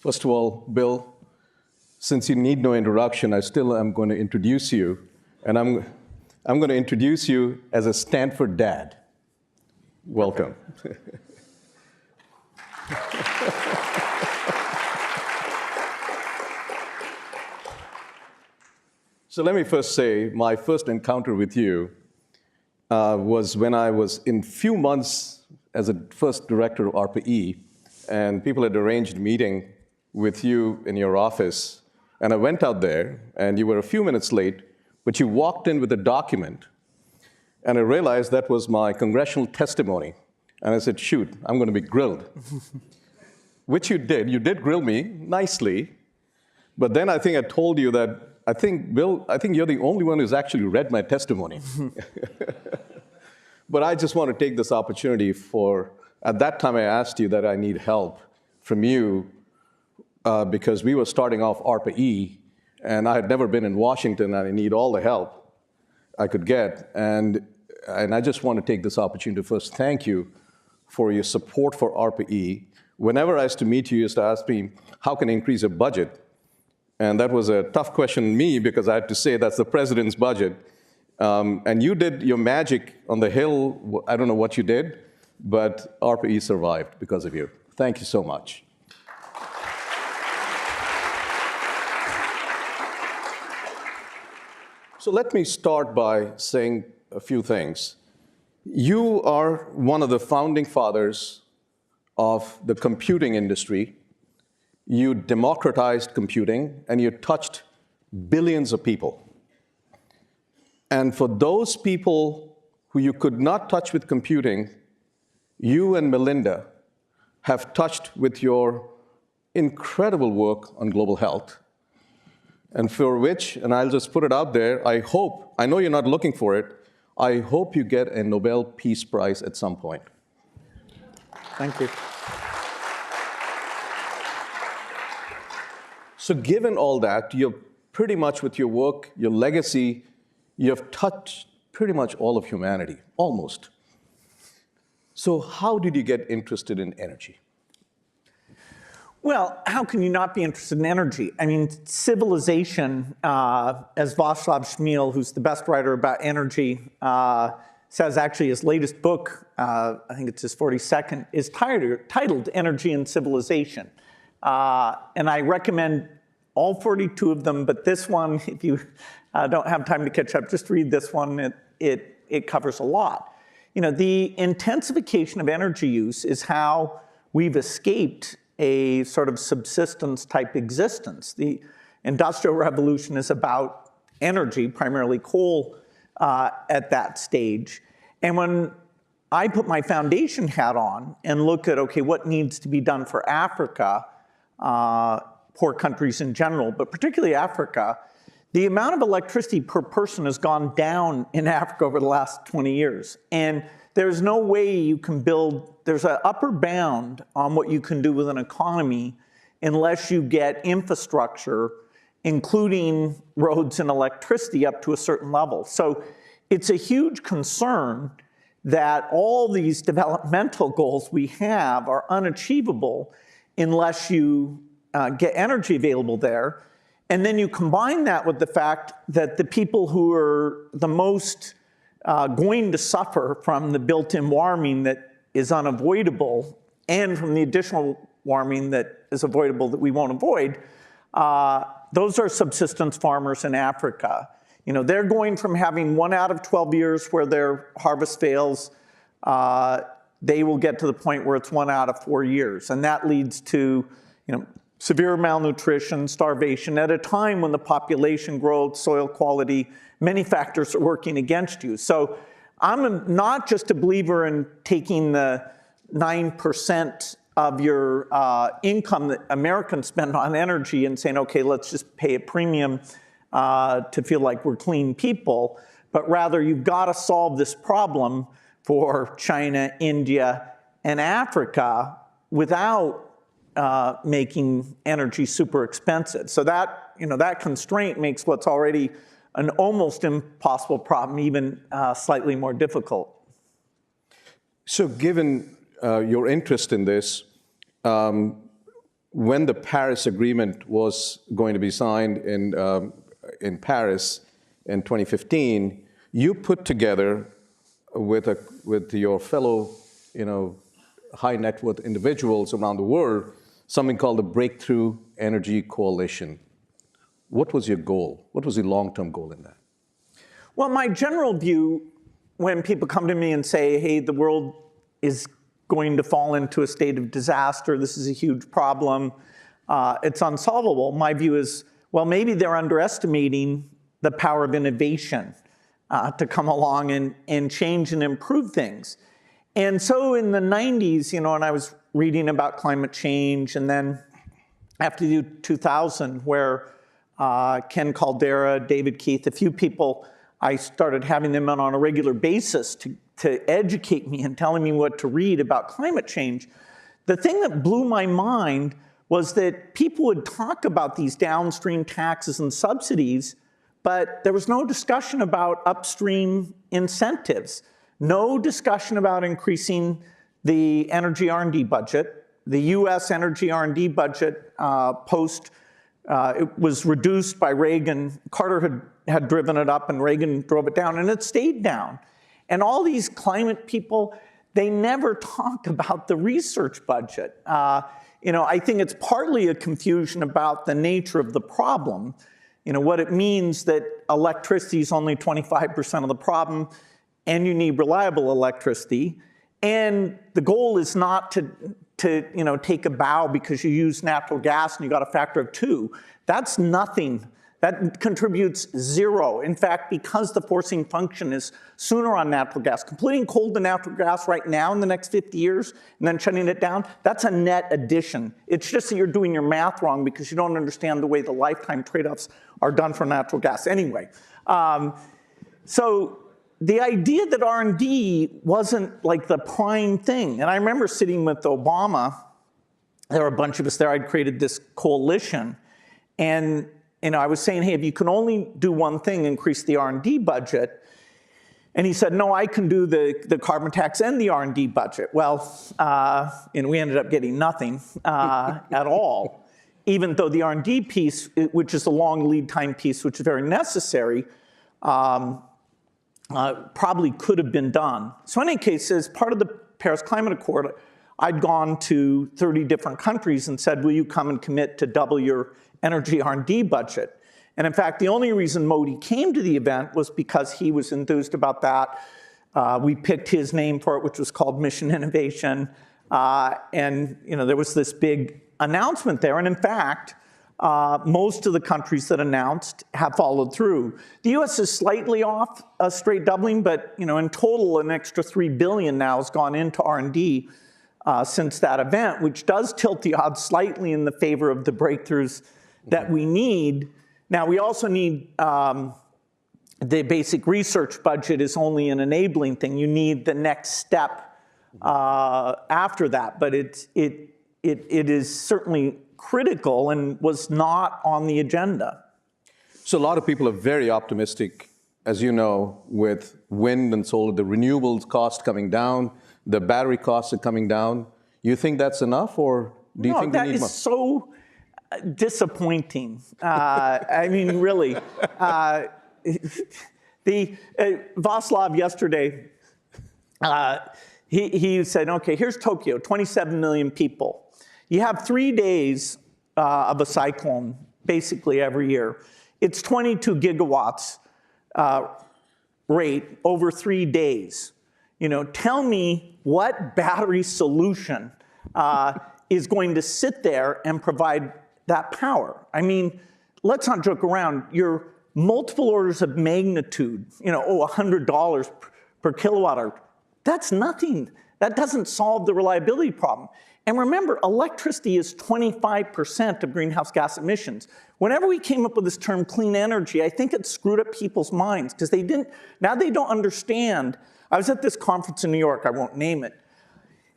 First of all, Bill, since you need no introduction, I still am going to introduce you. And I'm going to introduce you as a Stanford dad. Welcome. So let me first say, my first encounter with you was when I was in few months as a first director of RPE, and people had arranged a meeting with you in your office. And I went out there, and you were a few minutes late, but you walked in with a document. And I realized that was my congressional testimony. And I said, shoot, I'm going to be grilled. Which you did. You did grill me nicely. But then I think I told you that, Bill, I think you're the only one who's actually read my testimony. But I just want to take this opportunity at that time I asked you that I need help from you because we were starting off RPE, and I had never been in Washington, and I need all the help I could get. And I just want to take this opportunity to first thank you for your support for RPE. Whenever I used to meet you, you used to ask me, how can I increase your budget? And that was a tough question to me because I had to say that's the president's budget. And you did your magic on the Hill. I don't know what you did, but RPE survived because of you. Thank you so much. So let me start by saying a few things. You are one of the founding fathers of the computing industry. You democratized computing, and you touched billions of people. And for those people who you could not touch with computing, you and Melinda have touched with your incredible work on global health, and for which, and I'll just put it out there, I know you're not looking for it, I hope you get a Nobel Peace Prize at some point. Thank you. So given all that, you're pretty much with your work, your legacy, you have touched pretty much all of humanity, almost. So how did you get interested in energy? Well, how can you not be interested in energy? I mean, civilization, as Václav Smil, who's the best writer about energy, says actually his latest book, I think it's his 42nd, is titled Energy and Civilization. And I recommend all 42 of them, but this one, if you don't have time to catch up, just read this one. It covers a lot. You know, the intensification of energy use is how we've escaped a sort of subsistence type existence. The Industrial Revolution is about energy, primarily coal at that stage. And when I put my foundation hat on and look at, okay, what needs to be done for Africa, poor countries in general, but particularly Africa, the amount of electricity per person has gone down in Africa over the last 20 years. And there's no way you can there's an upper bound on what you can do with an economy unless you get infrastructure, including roads and electricity, up to a certain level. So it's a huge concern that all these developmental goals we have are unachievable unless you get energy available there. And then you combine that with the fact that the people who are the most going to suffer from the built-in warming that is unavoidable and from the additional warming that is avoidable that we won't avoid, those are subsistence farmers in Africa. You know, they're going from having 1 out of 12 years where their harvest fails, they will get to the point where it's 1 out of 4 years. And that leads to, severe malnutrition, starvation, at a time when the population growth, soil quality, many factors are working against you. So I'm not just a believer in taking the 9% of your income that Americans spend on energy and saying, okay, let's just pay a premium to feel like we're clean people, but rather you've got to solve this problem for China, India, and Africa without making energy super expensive. So that, that constraint makes what's already an almost impossible problem even slightly more difficult. So given your interest in this, when the Paris Agreement was going to be signed in Paris in 2015, you put together with your fellow, high net worth individuals around the world, something called the Breakthrough Energy Coalition. What was your goal? What was the long-term goal in that? Well, my general view, when people come to me and say, hey, the world is going to fall into a state of disaster, this is a huge problem, it's unsolvable, my view is, well, maybe they're underestimating the power of innovation to come along and change and improve things. And so in the 90s, when I was reading about climate change, and then after 2000, where Ken Caldera, David Keith, a few people, I started having them on a regular basis to educate me and telling me what to read about climate change. The thing that blew my mind was that people would talk about these downstream taxes and subsidies, but there was no discussion about upstream incentives, no discussion about increasing the energy R&D budget. The US energy R&D budget it was reduced by Reagan. Carter had driven it up and Reagan drove it down, and it stayed down. And all these climate people, they never talk about the research budget. I think it's partly a confusion about the nature of the problem. What it means that electricity is only 25% of the problem, and you need reliable electricity. And the goal is not to take a bow because you use natural gas and you got a factor of 2. That's nothing. That contributes 0. In fact, because the forcing function is sooner on natural gas, completing coal to natural gas right now in the next 50 years and then shutting it down, that's a net addition. It's just that you're doing your math wrong because you don't understand the way the lifetime trade-offs are done for natural gas anyway. So the idea that R&D wasn't like the prime thing, and I remember sitting with Obama, there were a bunch of us there, I'd created this coalition, and I was saying, hey, if you can only do one thing, increase the R&D budget, and he said, no, I can do the carbon tax and the R&D budget. Well, we ended up getting nothing at all, even though the R&D piece, which is a long lead time piece, which is very necessary, probably could have been done. So in any case, as part of the Paris Climate Accord, I'd gone to 30 different countries and said, will you come and commit to double your energy R&D budget? And in fact, the only reason Modi came to the event was because he was enthused about that. We picked his name for it, which was called Mission Innovation. And there was this big announcement there. And in fact, most of the countries that announced have followed through. The US is slightly off a straight doubling, but in total, an extra $3 billion now has gone into R&D since that event, which does tilt the odds slightly in the favor of the breakthroughs that we need. Now, we also need the basic research budget is only an enabling thing. You need the next step after that, but it is certainly critical and was not on the agenda. So a lot of people are very optimistic, as you know, with wind and solar, the renewables cost coming down, the battery costs are coming down. You think that's enough, or do you think we need more? That is so disappointing. I mean, really. Václav yesterday, he said, okay, here's Tokyo, 27 million people. You have 3 days of a cyclone, basically every year. It's 22 gigawatts rate over 3 days. Tell me what battery solution is going to sit there and provide that power. I mean, let's not joke around. You're multiple orders of magnitude, $100 per kilowatt hour. That's nothing. That doesn't solve the reliability problem. And remember, electricity is 25% of greenhouse gas emissions. Whenever we came up with this term clean energy, I think it screwed up people's minds because now they don't understand. I was at this conference in New York, I won't name it,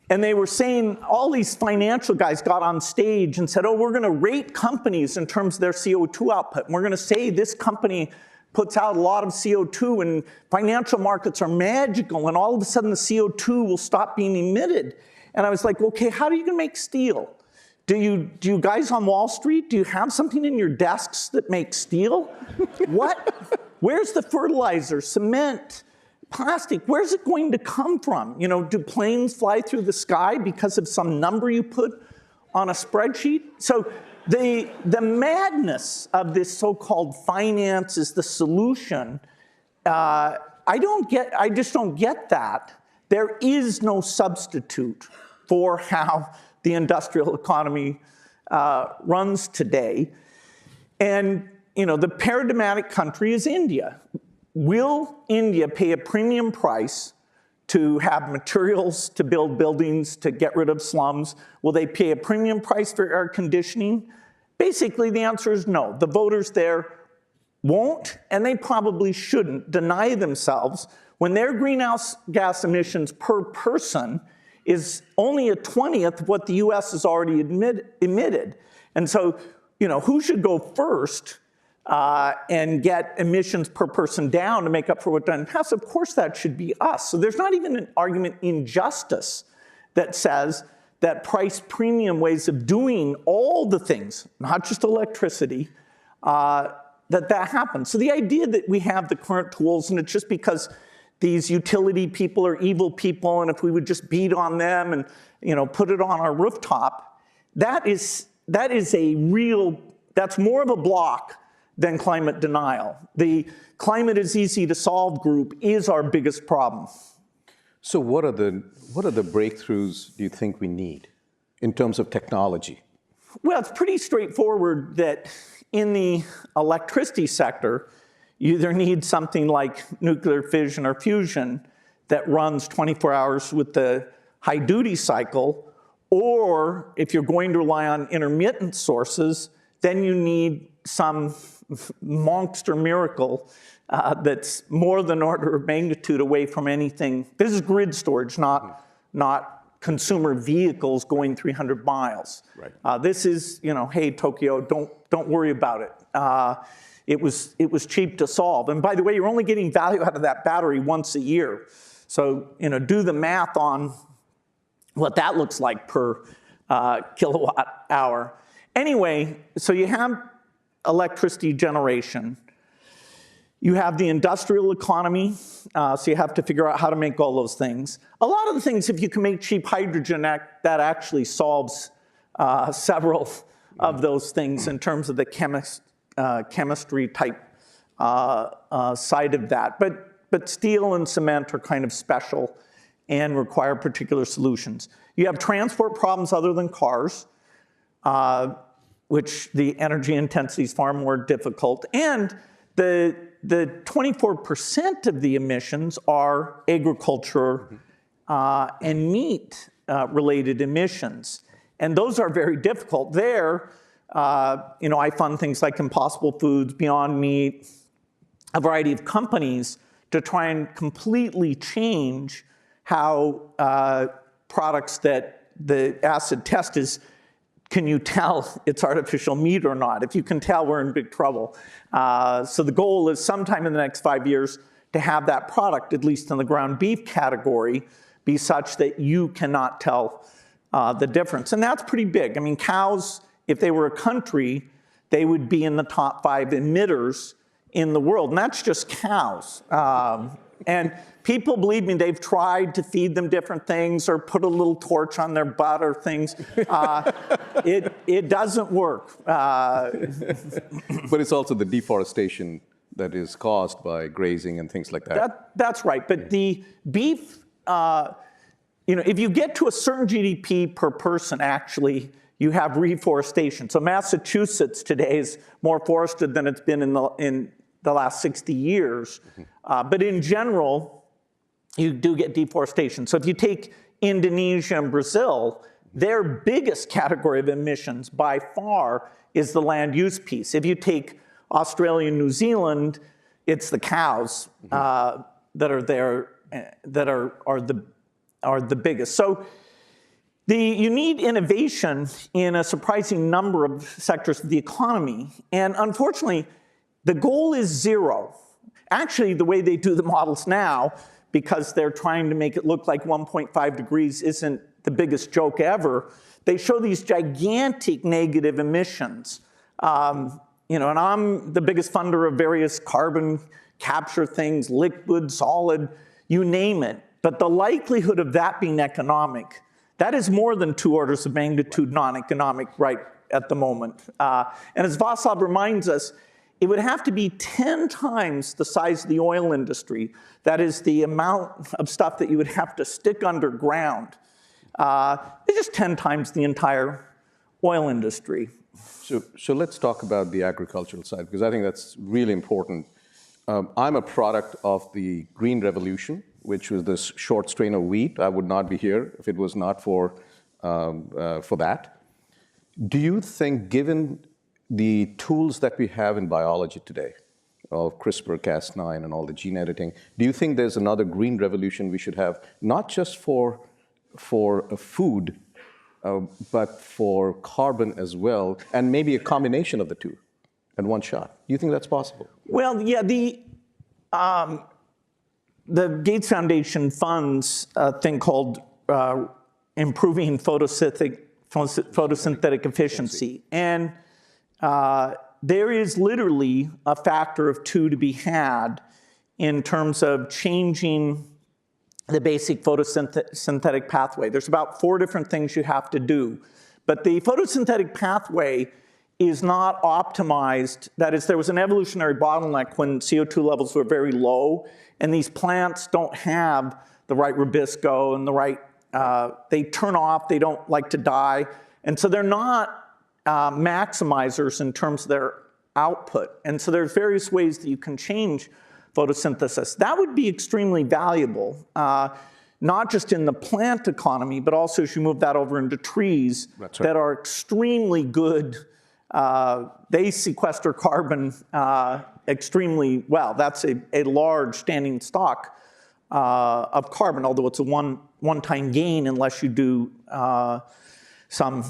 and they were saying, all these financial guys got on stage and said, oh, we're going to rate companies in terms of their CO2 output. And we're going to say this company puts out a lot of CO2 and financial markets are magical, and all of a sudden the CO2 will stop being emitted. And I was like, okay, how are you going to make steel? Do you guys on Wall Street, do you have something in your desks that makes steel? What? Where's the fertilizer, cement, plastic? Where's it going to come from? You know, do planes fly through the sky because of some number you put on a spreadsheet? So the madness of this so-called finance is the solution. I just don't get that. There is no substitute for how the industrial economy runs today. And you know, the paradigmatic country is India. Will India pay a premium price to have materials to build buildings, to get rid of slums? Will they pay a premium price for air conditioning? Basically, the answer is no. The voters there won't, and they probably shouldn't, deny themselves when their greenhouse gas emissions per person is only a 20th of what the US has already emitted. And so, you know, who should go first and get emissions per person down to make up for what done past? Of course that should be us. So there's not even an argument in justice that says that price premium ways of doing all the things, not just electricity, that happens. So the idea that we have the current tools and it's just because these utility people are evil people, and if we would just beat on them and, you know, put it on our rooftop, that's more of a block than climate denial. The climate is easy to solve group is our biggest problem. So what are the breakthroughs do you think we need in terms of technology? Well, it's pretty straightforward that in the electricity sector, you either need something like nuclear fission or fusion that runs 24 hours with the high duty cycle, or if you're going to rely on intermittent sources, then you need some monster miracle that's more than order of magnitude away from anything. This is grid storage, not consumer vehicles going 300 miles. Right. This is, you know, hey, Tokyo, don't worry about it. It was cheap to solve. And by the way, you're only getting value out of that battery once a year. So, you know, do the math on what that looks like per kilowatt hour. Anyway, so you have electricity generation. You have the industrial economy, so you have to figure out how to make all those things. A lot of the things, if you can make cheap hydrogen, that actually solves several of those things in terms of the chemistry type side of that. But steel and cement are kind of special and require particular solutions. You have transport problems other than cars, which the energy intensity is far more difficult. And the 24% of the emissions are agriculture and meat related emissions. And those are very difficult. There, you know, I fund things like Impossible Foods, Beyond Meat, a variety of companies to try and completely change how products that the acid test is, can you tell it's artificial meat or not? If you can tell, we're in big trouble. So the goal is sometime in the next 5 years to have that product, at least in the ground beef category, be such that you cannot tell the difference. And that's pretty big. I mean, cows, if they were a country, they would be in the top 5 emitters in the world. And that's just cows. And people, believe me, they've tried to feed them different things or put a little torch on their butt or things. It doesn't work. But it's also the deforestation that is caused by grazing and things like that. That's right. But the beef, you know, if you get to a certain GDP per person, actually, you have reforestation. So Massachusetts today is more forested than it's been in the last 60 years. But in general, you do get deforestation. So if you take Indonesia and Brazil, their biggest category of emissions by far is the land use piece. If you take Australia and New Zealand, it's the cows that are there that are the biggest. So you need innovation in a surprising number of sectors of the economy. And unfortunately, the goal is zero. Actually, the way they do the models now, because they're trying to make it look like 1.5 degrees isn't the biggest joke ever. They show these gigantic negative emissions. And I'm the biggest funder of various carbon capture things, liquid, solid, you name it. But the likelihood of that being economic, that is more than 2 orders of magnitude non-economic right at the moment. And as Václav reminds us, it would have to be 10 times the size of the oil industry. That is the amount of stuff that you would have to stick underground. It's just 10 times the entire oil industry. So let's talk about the agricultural side, because I think that's really important. I'm a product of the Green Revolution, which was this short strain of wheat. I would not be here if it was not for that. Do you think, given the tools that we have in biology today, of CRISPR-Cas9 and all the gene editing, do you think there's another green revolution we should have, not just for food, but for carbon as well, and maybe a combination of the two in one shot? Do you think that's possible? Well, yeah, the Gates Foundation funds a thing called improving photosynthetic efficiency. And there is literally a factor of 2 to be had in terms of changing the basic photosynthetic pathway. There's about 4 different things you have to do. But the photosynthetic pathway is not optimized. That is, there was an evolutionary bottleneck when CO2 levels were very low, and these plants don't have the right rubisco and the right, they turn off, they don't like to die. And so they're not maximizers in terms of their output. And so there's various ways that you can change photosynthesis. That would be extremely valuable, not just in the plant economy, but also as you move that over into trees that are extremely good. They sequester carbon extremely well. That's a large standing stock of carbon, although it's a one-time gain unless you do some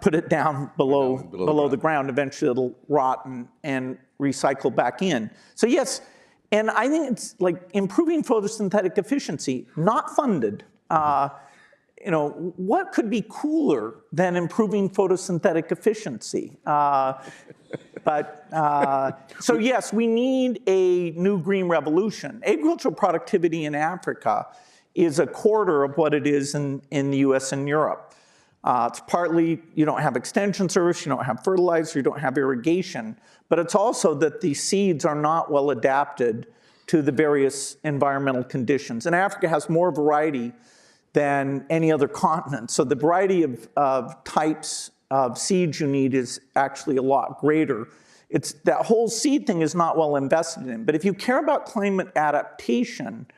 put it down below the ground. Eventually it'll rot and recycle back in. So yes, and I think it's like improving photosynthetic efficiency, not funded. What could be cooler than improving photosynthetic efficiency? So yes, we need a new green revolution. Agricultural productivity in Africa is a quarter of what it is in the US and Europe. It's partly you don't have extension service, you don't have fertilizer, you don't have irrigation, but it's also that the seeds are not well adapted to the various environmental conditions. And Africa has more variety than any other continent. So the variety of types of seeds you need is actually a lot greater. That whole seed thing is not well invested in. But if you care about climate adaptation,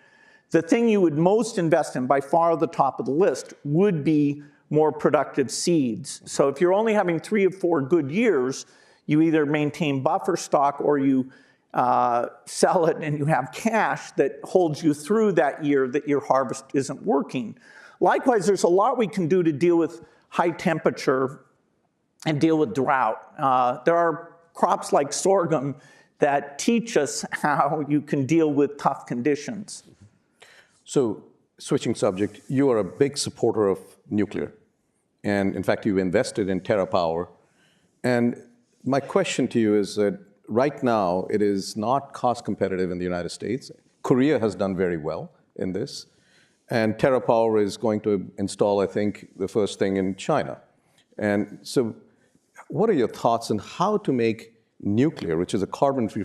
the thing you would most invest in, by far the top of the list, would be more productive seeds. So if you're only having 3 or 4 good years, you either maintain buffer stock or you sell it and you have cash that holds you through that year that your harvest isn't working. Likewise, there's a lot we can do to deal with high temperature and deal with drought. There are crops like sorghum that teach us how you can deal with tough conditions. So, switching subject, you are a big supporter of nuclear. And in fact, you invested in TerraPower. And my question to you is that right now, it is not cost competitive in the United States. Korea has done very well in this. And TerraPower is going to install, I think, the first thing in China. And so what are your thoughts on how to make nuclear, which is a carbon-free,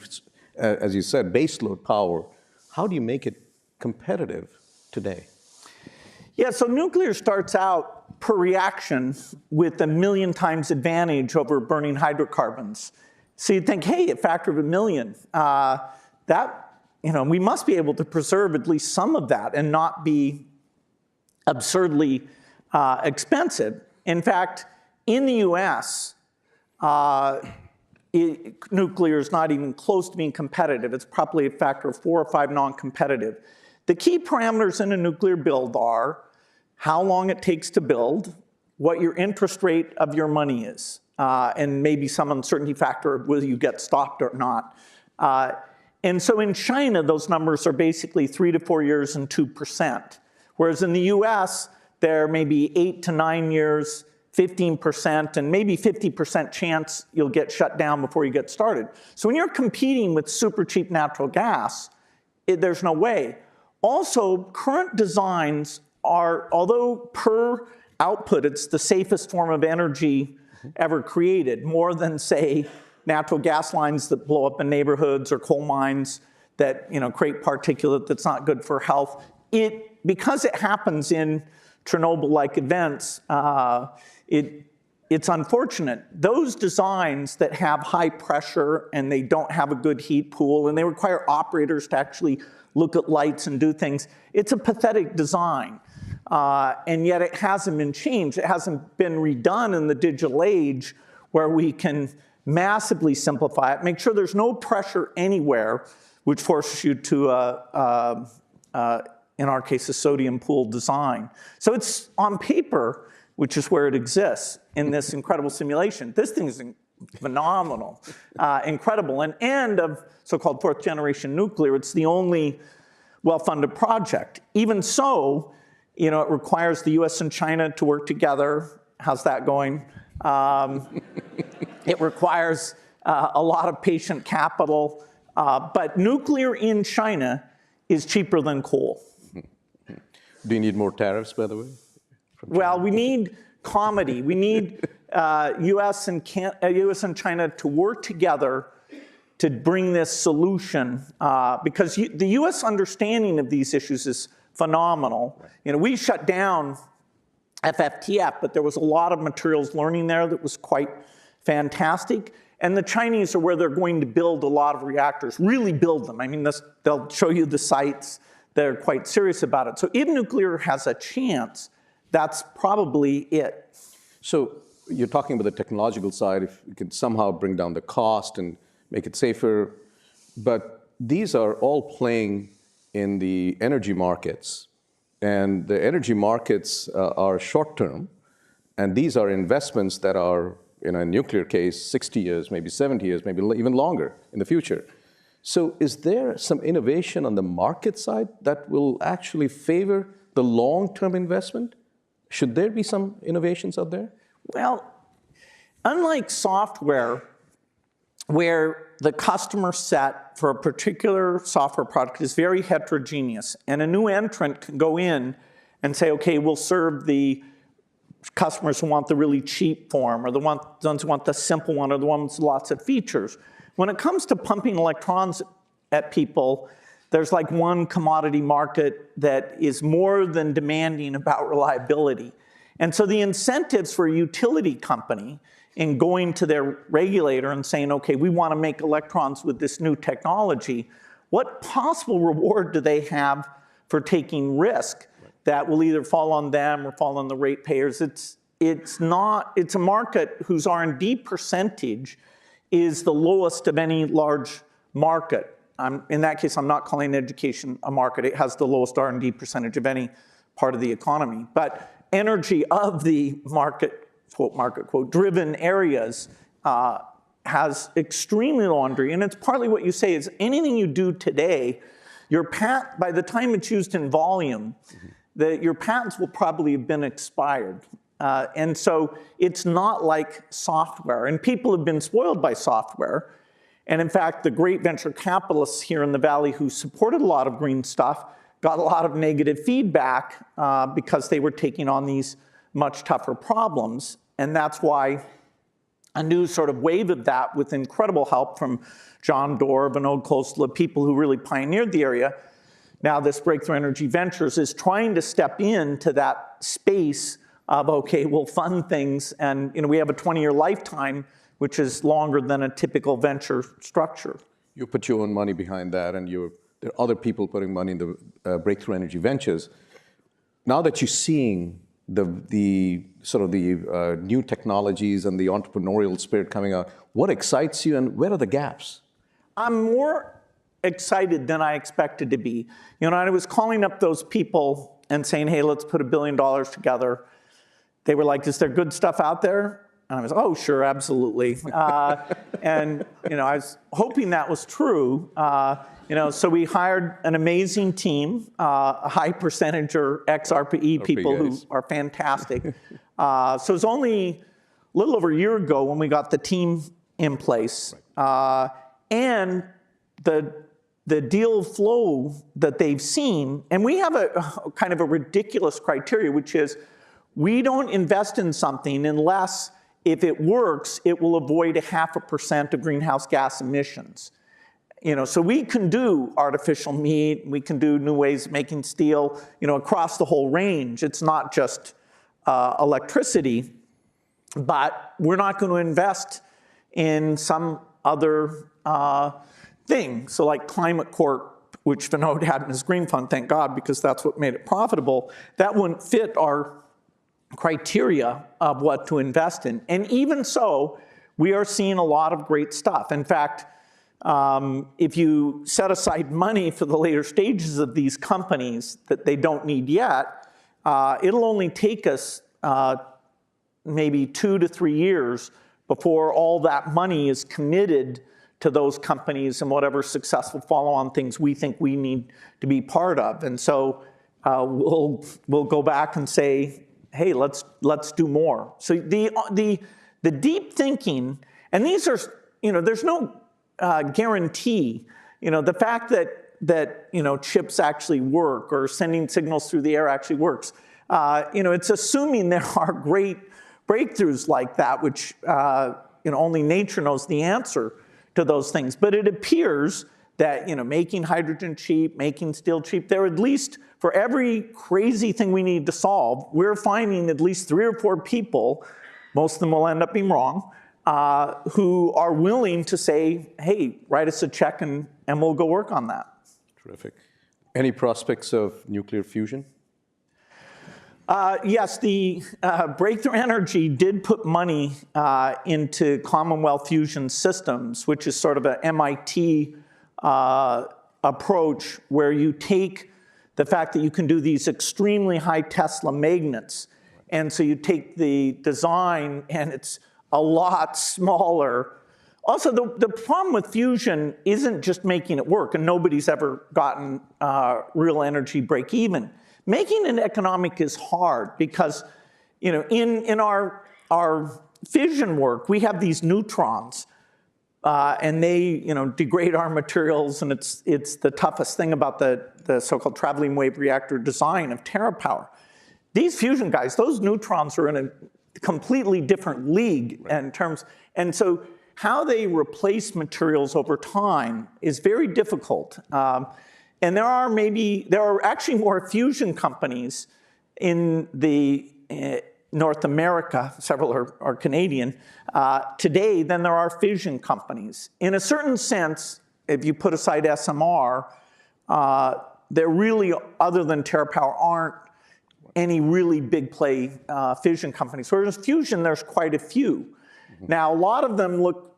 as you said, baseload power, how do you make it competitive today? Yeah, so nuclear starts out per reaction with 1 million times advantage over burning hydrocarbons. So you'd think, hey, a factor of 1 million. We must be able to preserve at least some of that and not be absurdly expensive. In fact, in the US, nuclear is not even close to being competitive. It's probably a factor of 4 or 5 non-competitive. The key parameters in a nuclear build are how long it takes to build, what your interest rate of your money is, and maybe some uncertainty factor of whether you get stopped or not. And so in China, those numbers are basically 3 to 4 years and 2%. Whereas in the US, there may be 8 to 9 years, 15%, and maybe 50% chance you'll get shut down before you get started. So when you're competing with super cheap natural gas, there's no way. Also, current designs are, although per output it's the safest form of energy ever created, more than, say, natural gas lines that blow up in neighborhoods or coal mines that create particulate that's not good for health. Because it happens in Chernobyl-like events, it's unfortunate. Those designs that have high pressure and they don't have a good heat pool and they require operators to actually look at lights and do things, it's a pathetic design. And yet it hasn't been changed. It hasn't been redone in the digital age where we can massively simplify it, make sure there's no pressure anywhere, which forces you to, in our case, a sodium pool design. So it's on paper, which is where it exists in this incredible simulation. This thing is phenomenal, incredible. An end of so-called fourth generation nuclear. It's the only well-funded project. Even so, it requires the US and China to work together. How's that going? It requires a lot of patient capital, but nuclear in China is cheaper than coal. Do you need more tariffs, by the way? Well, we need comedy. We need US and China to work together to bring this solution, because the US understanding of these issues is phenomenal. We shut down FFTF, but there was a lot of materials learning there that was quite fantastic. And the Chinese are where they're going to build a lot of reactors, really build them. I mean, they'll show you the sites. They're quite serious about it. So if nuclear has a chance, that's probably it. So you're talking about the technological side, if you can somehow bring down the cost and make it safer, but these are all playing in the energy markets, and the energy markets are short-term, and these are investments that are, in a nuclear case, 60 years, maybe 70 years, maybe even longer in the future. So is there some innovation on the market side that will actually favor the long-term investment? Should there be some innovations out there? Well, unlike software, where the customer set for a particular software product is very heterogeneous, and a new entrant can go in and say, okay, we'll serve the customers who want the really cheap form, or the ones who want the simple one, or the ones with lots of features. When it comes to pumping electrons at people, there's like one commodity market that is more than demanding about reliability. And so the incentives for a utility company in going to their regulator and saying, okay, we want to make electrons with this new technology, what possible reward do they have for taking risk that will either fall on them or fall on the ratepayers? It's a market whose R&D percentage is the lowest of any large market. In that case, I'm not calling education a market. It has the lowest R&D percentage of any part of the economy. But energy of the market, quote, driven areas has extremely low R&D. And it's partly what you say is anything you do today, by the time it's used in volume, your patents will probably have been expired. And so it's not like software. And people have been spoiled by software. And in fact, the great venture capitalists here in the Valley who supported a lot of green stuff got a lot of negative feedback because they were taking on these much tougher problems. And that's why a new sort of wave of that, with incredible help from John Doerr, Vinod Khosla, people who really pioneered the area, now this Breakthrough Energy Ventures is trying to step into that space of, okay, we'll fund things, and we have a 20-year lifetime, which is longer than a typical venture structure. You put your own money behind that, and there are other people putting money in the Breakthrough Energy Ventures. Now that you're seeing the sort of the new technologies and the entrepreneurial spirit coming out, what excites you, and where are the gaps? I'm more excited than I expected to be. I was calling up those people and saying, hey, let's put $1 billion together. They were like, is there good stuff out there? And I was, oh, sure, absolutely. And I was hoping that was true. So we hired an amazing team, a high percentage are ex-RPE people who are fantastic. So it was only a little over a year ago when we got the team in place. And the deal flow that they've seen, and we have a kind of a ridiculous criteria, which is we don't invest in something unless, if it works, it will avoid 0.5% of greenhouse gas emissions. So we can do artificial meat, we can do new ways of making steel, across the whole range. It's not just electricity, but we're not going to invest in some other thing. So like Climate Corp, which Vinod had in his green fund, thank God, because that's what made it profitable, that wouldn't fit our criteria of what to invest in. And even so, we are seeing a lot of great stuff. In fact, if you set aside money for the later stages of these companies that they don't need yet, it'll only take us maybe 2 to 3 years before all that money is committed to those companies and whatever successful follow-on things we think we need to be part of. And so we'll go back and say, hey, let's do more. So the deep thinking, and these are, there's no guarantee. The fact that chips actually work or sending signals through the air actually works. It's assuming there are great breakthroughs like that, which only nature knows the answer to those things. But it appears that making hydrogen cheap, making steel cheap, they're at least, for every crazy thing we need to solve, we're finding at least 3 or 4 people, most of them will end up being wrong, who are willing to say, hey, write us a check and we'll go work on that. Terrific. Any prospects of nuclear fusion? Yes, the Breakthrough Energy did put money into Commonwealth Fusion Systems, which is sort of an MIT approach where you take the fact that you can do these extremely high Tesla magnets, and so you take the design and it's a lot smaller. Also, the problem with fusion isn't just making it work, and nobody's ever gotten real energy break even. Making it economic is hard because, in our fission work, we have these neutrons, and they, degrade our materials, and it's the toughest thing about the so-called traveling wave reactor design of TerraPower. These fusion guys, those neutrons are in a completely different league in terms, and so how they replace materials over time is very difficult. And there are actually more fusion companies in the North America, several are Canadian, today than there are fission companies. In a certain sense, if you put aside SMR, there really, other than TerraPower, aren't any really big play fission companies. Whereas fusion, there's quite a few. Mm-hmm. Now, a lot of them look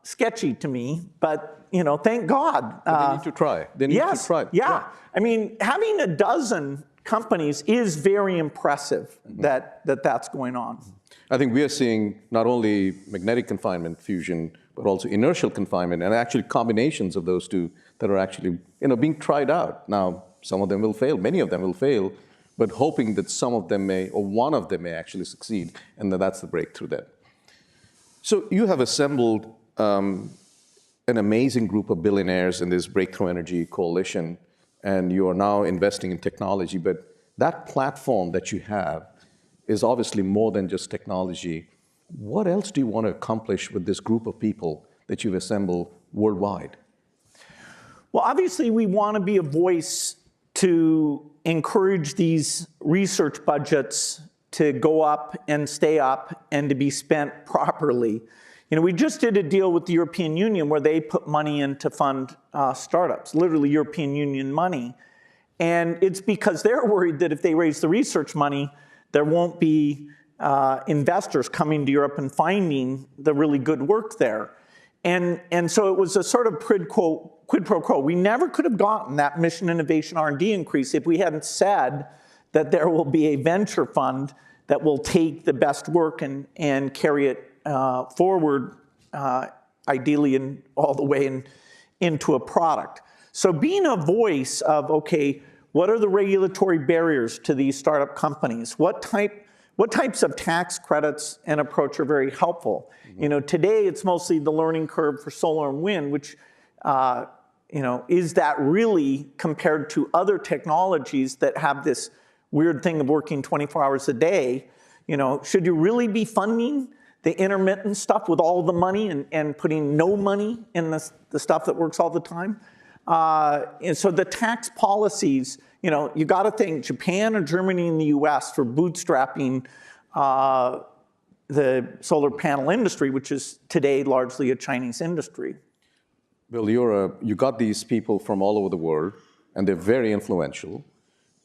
sketchy to me, but thank God. They need to try. They need to try. Yeah. I mean, having a dozen companies is very impressive. Mm-hmm. that's going on. I think we are seeing not only magnetic confinement fusion, but also inertial confinement, and actually combinations of those two that are actually being tried out. Now, some of them will fail, many of them will fail, but hoping that some of them may, or one of them may actually succeed, and that's the breakthrough there. So you have assembled an amazing group of billionaires in this Breakthrough Energy Coalition, and you are now investing in technology, but that platform that you have is obviously more than just technology. What else do you want to accomplish with this group of people that you've assembled worldwide? Well, obviously we want to be a voice to encourage these research budgets to go up and stay up and to be spent properly. We just did a deal with the European Union where they put money in to fund startups, literally European Union money. And it's because they're worried that if they raise the research money, there won't be investors coming to Europe and finding the really good work there. And so it was a sort of quid pro quo. We never could have gotten that mission innovation R&D increase if we hadn't said that there will be a venture fund that will take the best work and carry it forward, ideally all the way into a product. So being a voice of, okay, what are the regulatory barriers to these startup companies? What types of tax credits and approach are very helpful? You know, today it's mostly the learning curve for solar and wind, which, you know, is that really compared to other technologies that have this weird thing of working 24 hours a day? You know, should you really be funding the intermittent stuff with all the money and putting no money in the stuff that works all the time? And so the tax policies, you know, you got to think Japan or Germany and the US for bootstrapping the solar panel industry, which is today largely a Chinese industry. Bill, you got these people from all over the world, and they're very influential.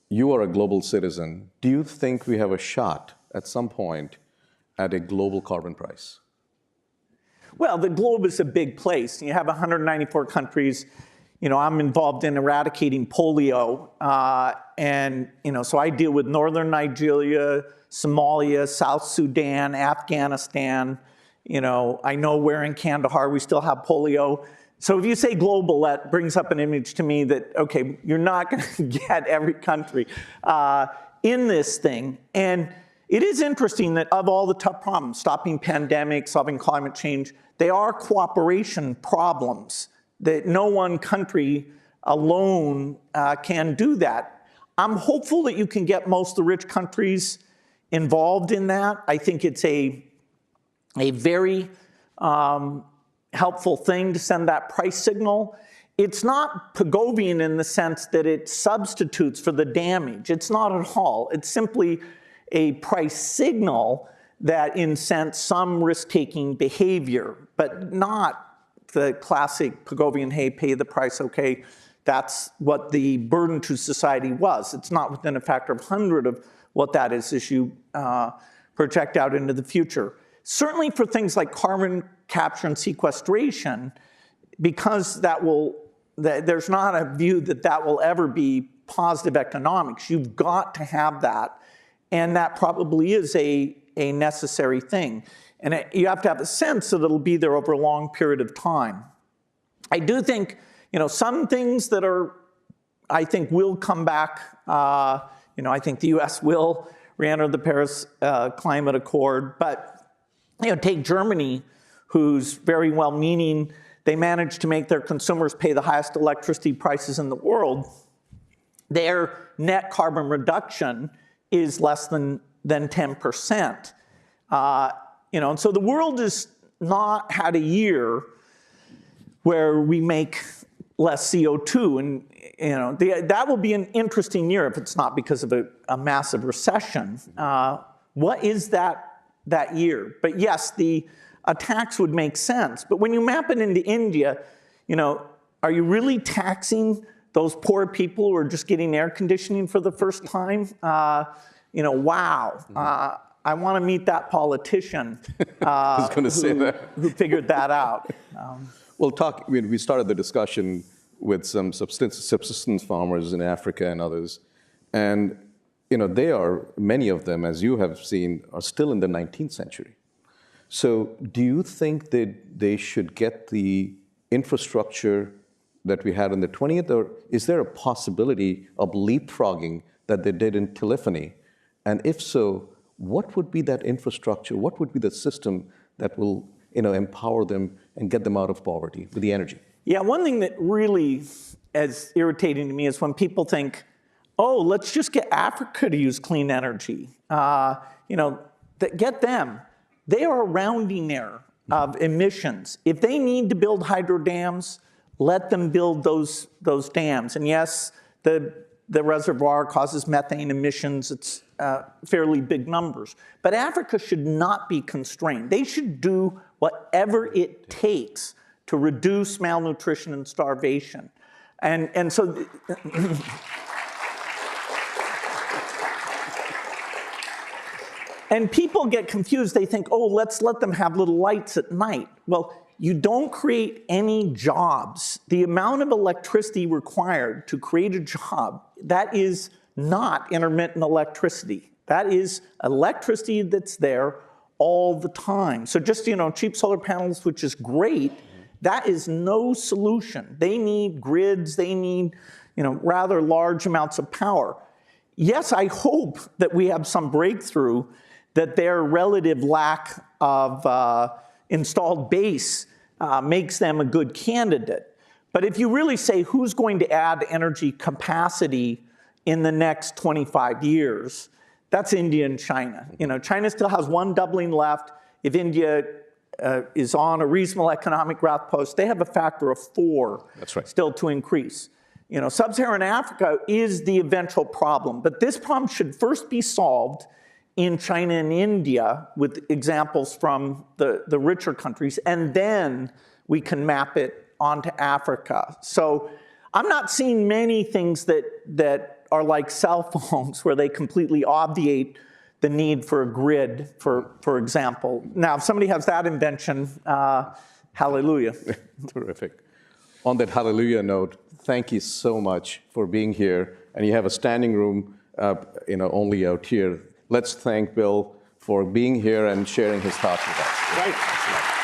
You are a global citizen. Do you think we have a shot at some point at a global carbon price? Well, the globe is a big place. You have 194 countries. You know, I'm involved in eradicating polio, and you know, so I deal with northern Nigeria, Somalia, South Sudan, Afghanistan. You know, I know where in Kandahar we still have polio. So if you say global, that brings up an image to me that, okay, you're not going to get every country in this thing. And it is interesting that of all the tough problems, stopping pandemics, solving climate change, they are cooperation problems, that no one country alone can do that. I'm hopeful that you can get most of the rich countries involved in that. I think it's a very helpful thing to send that price signal. It's not Pigovian in the sense that it substitutes for the damage. It's not at all. It's simply a price signal that incents some risk-taking behavior, but not the classic Pigovian, hey, pay the price, okay. That's what the burden to society was. It's not within a factor of 100 of what that is as you project out into the future. Certainly for things like carbon capture and sequestration, because there's not a view that will ever be positive economics. You've got to have that, and that probably is a necessary thing. And you have to have a sense that it'll be there over a long period of time. I do think, you know, some things that I think will come back. You know, I think the U.S. will re-enter the Paris Climate Accord, but you know, take Germany, who's very well-meaning. They managed to make their consumers pay the highest electricity prices in the world. Their net carbon reduction is less than 10%. You know, and so the world has not had a year where we make less CO2, and you know that will be an interesting year if it's not because of a massive recession. What is that year? But yes, a tax would make sense. But when you map it into India, you know, are you really taxing those poor people who are just getting air conditioning for the first time? You know, wow. I want to meet that politician who figured that out. Well, we started the discussion with some subsistence farmers in Africa and others, and you know, many of them, as you have seen, are still in the 19th century. So do you think that they should get the infrastructure that we had in the 20th, or is there a possibility of leapfrogging that they did in telephony? And if so, what would be that infrastructure? What would be the system that will, you know, empower them and get them out of poverty with the energy? Yeah, one thing that really is irritating to me is when people think, oh, let's just get Africa to use clean energy. You know, get them. They are a rounding error of emissions. If they need to build hydro dams, let them build those dams. And yes, the reservoir causes methane emissions. It's fairly big numbers. But Africa should not be constrained. They should do whatever it takes to reduce malnutrition and starvation. And so and people get confused. They think, oh, let's let them have little lights at night. Well, you don't create any jobs. The amount of electricity required to create a job, that is not intermittent electricity. That is electricity that's there all the time. So just, you know, cheap solar panels, which is great, That is no solution. They need grids, they need rather large amounts of power. Yes, I hope that we have some breakthrough that their relative lack of installed base makes them a good candidate. But if you really say who's going to add energy capacity in the next 25 years, that's India and China. China still has one doubling left. If India is on a reasonable economic growth post, they have a factor of 4 still to increase. Sub-Saharan Africa is the eventual problem, but this problem should first be solved in China and India with examples from the richer countries, and then we can map it onto Africa. So I'm not seeing many things that are like cell phones where they completely obviate the need for a grid, for example. Now, if somebody has that invention, hallelujah. Terrific. On that hallelujah note, thank you so much for being here. And you have a standing room, only out here. Let's thank Bill for being here and sharing his thoughts with us. Right.